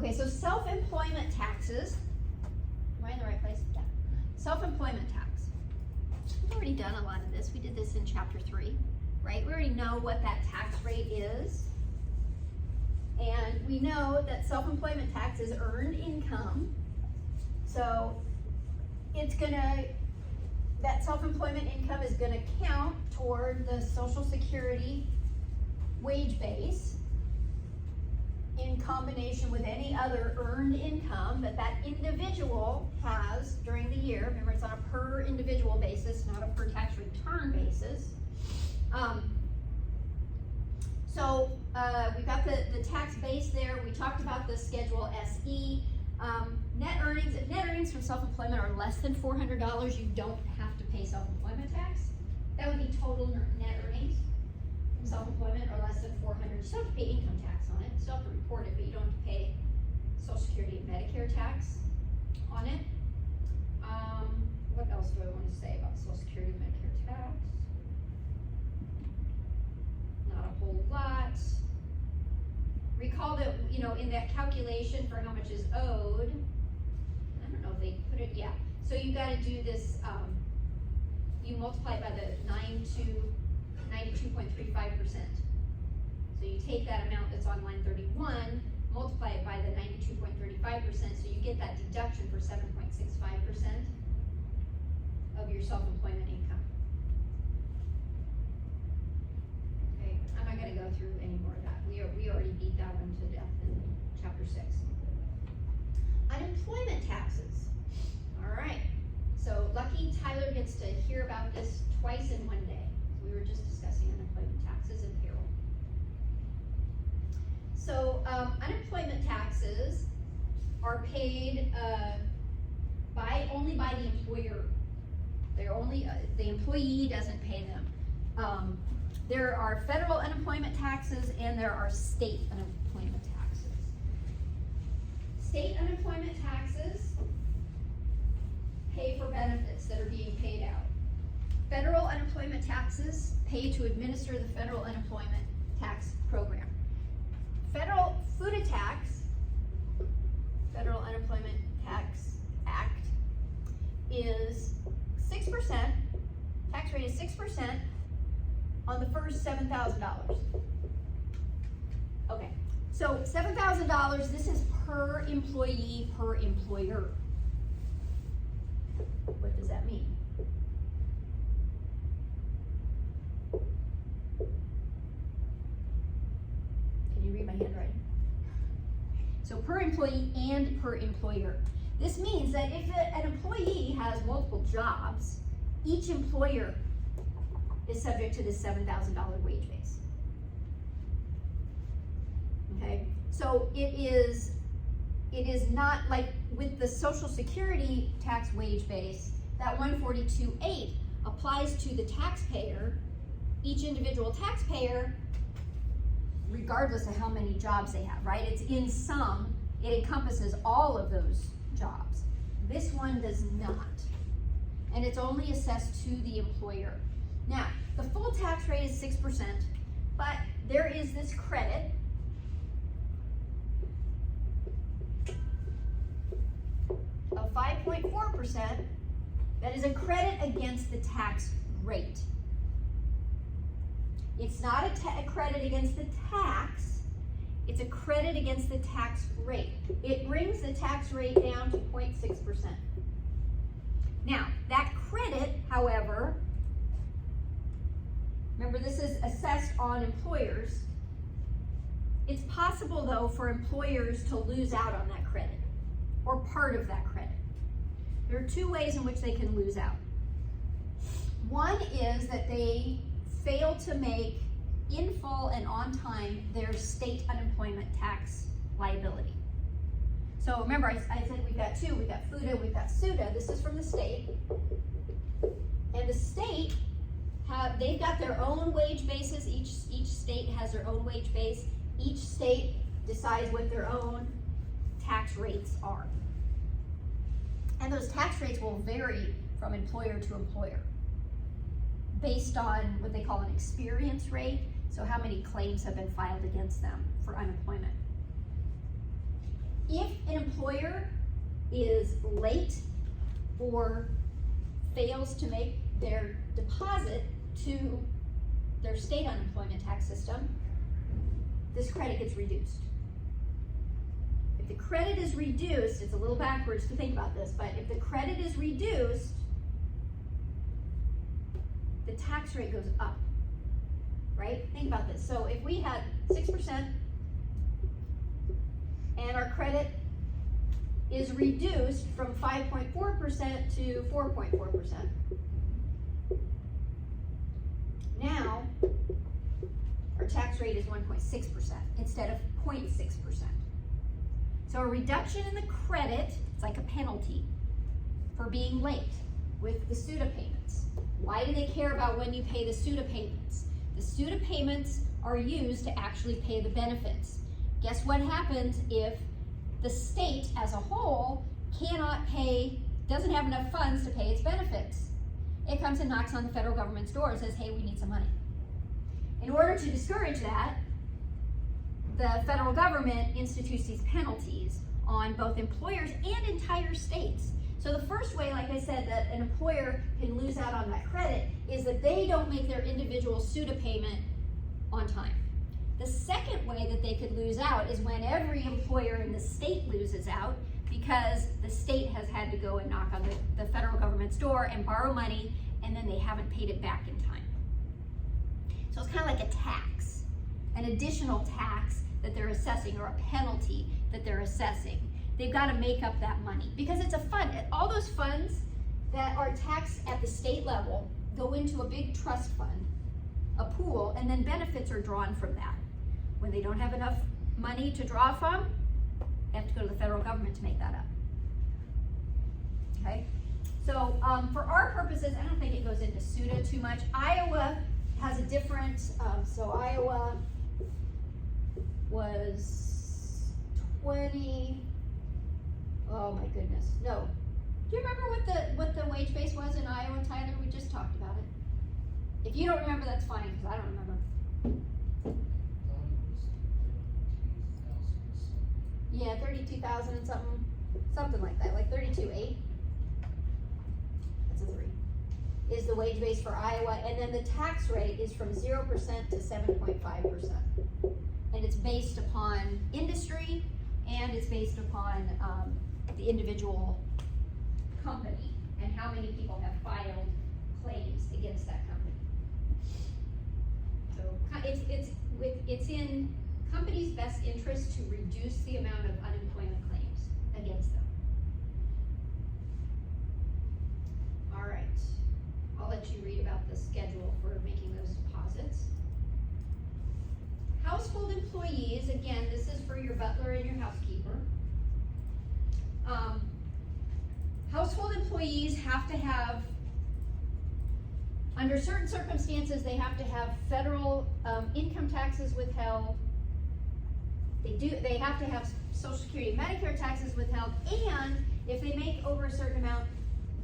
Okay, so self-employment taxes. Am I in the right place? Yeah. Self-employment tax. We've already done a lot of this. We did this in chapter 3, right? We already know what that tax rate is. And we know that self-employment tax is earned income. So that self-employment income is gonna count toward the Social Security wage base in combination with any other earned income that individual has during the year. Remember, it's on a per individual basis, not a per tax return basis. We've got the tax base there. We talked about the Schedule SE. Net earnings, if net earnings from self-employment are less than $400, you don't have to pay self-employment tax. That would be total net earnings from self-employment are less than $400. You still have to pay income tax on it. You still have to report it, but you don't have to pay Social Security and Medicare tax on it. What else do I want to say about Social Security and Medicare tax? Not a whole lot. Recall that, in that calculation for how much is owed, I don't know if they put it, yeah. So you got to do this, you multiply it by the 92.35%. So you take that amount that's on line 31, multiply it by the 92.35%, so you get that deduction for 7.65% of your self-employment income. Okay, I'm not going to go through any more of that. We already beat that one to death in chapter 6. Unemployment taxes. All right. So lucky Tyler gets to hear about this twice in one day. We were just discussing unemployment taxes and payroll. So unemployment taxes are paid only by the employer. They're only the employee doesn't pay them. There are federal unemployment taxes and there are state unemployment taxes. State unemployment taxes pay for benefits that are being paid out. Federal unemployment taxes pay to administer the federal unemployment tax program. Federal food tax, Federal Unemployment Tax Act, is 6%, tax rate is 6% on the first $7,000. Okay, so $7,000, this is per employee, per employer. What does that mean? Can you read my handwriting? So per employee and per employer. This means that if an employee has multiple jobs, each employer is subject to this $7,000 wage base. Okay, so it is not like with the Social Security tax wage base, that 142.8 applies to the taxpayer, each individual taxpayer, regardless of how many jobs they have, right? It's in sum, it encompasses all of those jobs. This one does not, and it's only assessed to the employer. Now, the full tax rate is 6%, but there is this credit of 5.4% that is a credit against the tax rate. It's not a credit against the tax, it's a credit against the tax rate. It brings the tax rate down to 0.6%. Now, that credit, however, remember this is assessed on employers. It's possible though for employers to lose out on that credit or part of that credit. There are two ways in which they can lose out. One is that they fail to make in full and on time their state unemployment tax liability. So remember, I said we've got two. We've got FUTA, we've got SUTA. This is from the state. And the state, they've got their own wage basis. Each state has their own wage base. Each state decides what their own tax rates are. And those tax rates will vary from employer to employer based on what they call an experience rate, so how many claims have been filed against them for unemployment. If an employer is late or fails to make their deposit to their state unemployment tax system, this credit gets reduced. If the credit is reduced, it's a little backwards to think about this, but if the credit is reduced, the tax rate goes up, right? Think about this. So if we had 6% and our credit is reduced from 5.4% to 4.4%. Now, our tax rate is 1.6% instead of 0.6%. So a reduction in the credit, it's like a penalty for being late with the SUTA payments. Why do they care about when you pay the SUTA payments? The SUTA payments are used to actually pay the benefits. Guess what happens if the state as a whole cannot pay, doesn't have enough funds to pay its benefits? It comes and knocks on the federal government's door and says, hey, we need some money. In order to discourage that, the federal government institutes these penalties on both employers and entire states. So the first way, like I said, that an employer can lose out on that credit is that they don't make their individual SUTA payment on time. The second way that they could lose out is when every employer in the state loses out because the state has had to go and knock on the federal government's door and borrow money, and then they haven't paid it back in time. So it's kind of like a tax, an additional tax that they're assessing, or a penalty that they're assessing. They've got to make up that money because it's a fund. All those funds that are taxed at the state level go into a big trust fund, a pool, and then benefits are drawn from that. When they don't have enough money to draw from, they have to go to the federal government to make that up. Okay? So for our purposes, I don't think it goes into SUTA too much. Iowa has a different, so Iowa was 20, oh my goodness, no. Do you remember what the wage base was in Iowa, Tyler? We just talked about it. If you don't remember, that's fine, because I don't remember. Yeah, 32,000 and something like that, like 32.8. That's a 3. Is the wage base for Iowa, and then the tax rate is from 0% to 7.5%. And it's based upon industry, and it's based upon the individual company and how many people have filed claims against that company. So it's in companies' best interest to reduce the amount of unemployment claims against them. All right, I'll let you read about the schedule for making those deposits. Household employees, again, this is for your butler and your housekeeper. Household employees have to have, under certain circumstances, they have to have federal income taxes withheld. They have to have Social Security and Medicare taxes withheld, and if they make over a certain amount,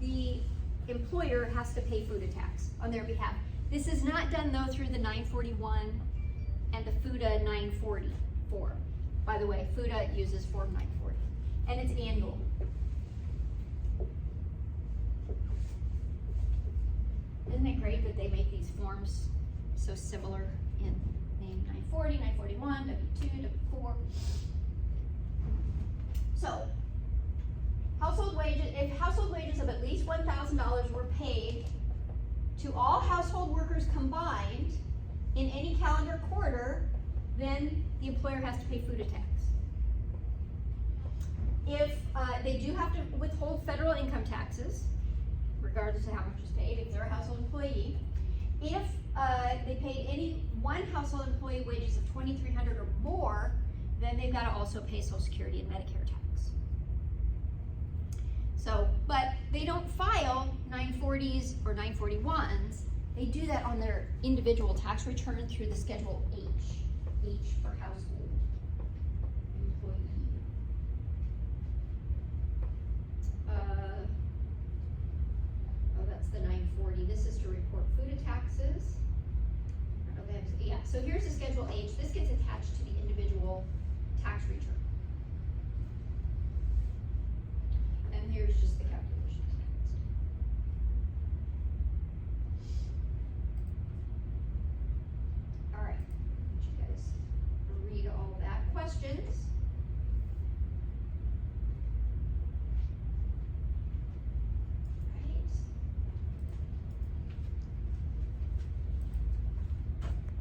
the employer has to pay FUTA tax on their behalf. This is not done though through the 941 and the FUTA 944. By the way, FUTA uses Form 940, and it's annual. Isn't it great that they make these forms so similar in name 940, 941, W2, W4? So, household wages, if household wages of at least $1,000 were paid to all household workers combined in any calendar quarter, then the employer has to pay FUTA tax. If they do have to withhold federal income taxes, regardless of how much is paid, if they're a household employee. If they paid any one household employee wages of $2,300 or more, then they've got to also pay Social Security and Medicare tax. So, but they don't file 940s or 941s. They do that on their individual tax return through the Schedule H for household employee. That's the 940. This is to report FUTA taxes. Yeah, so here's the Schedule H. This gets attached to the individual tax return.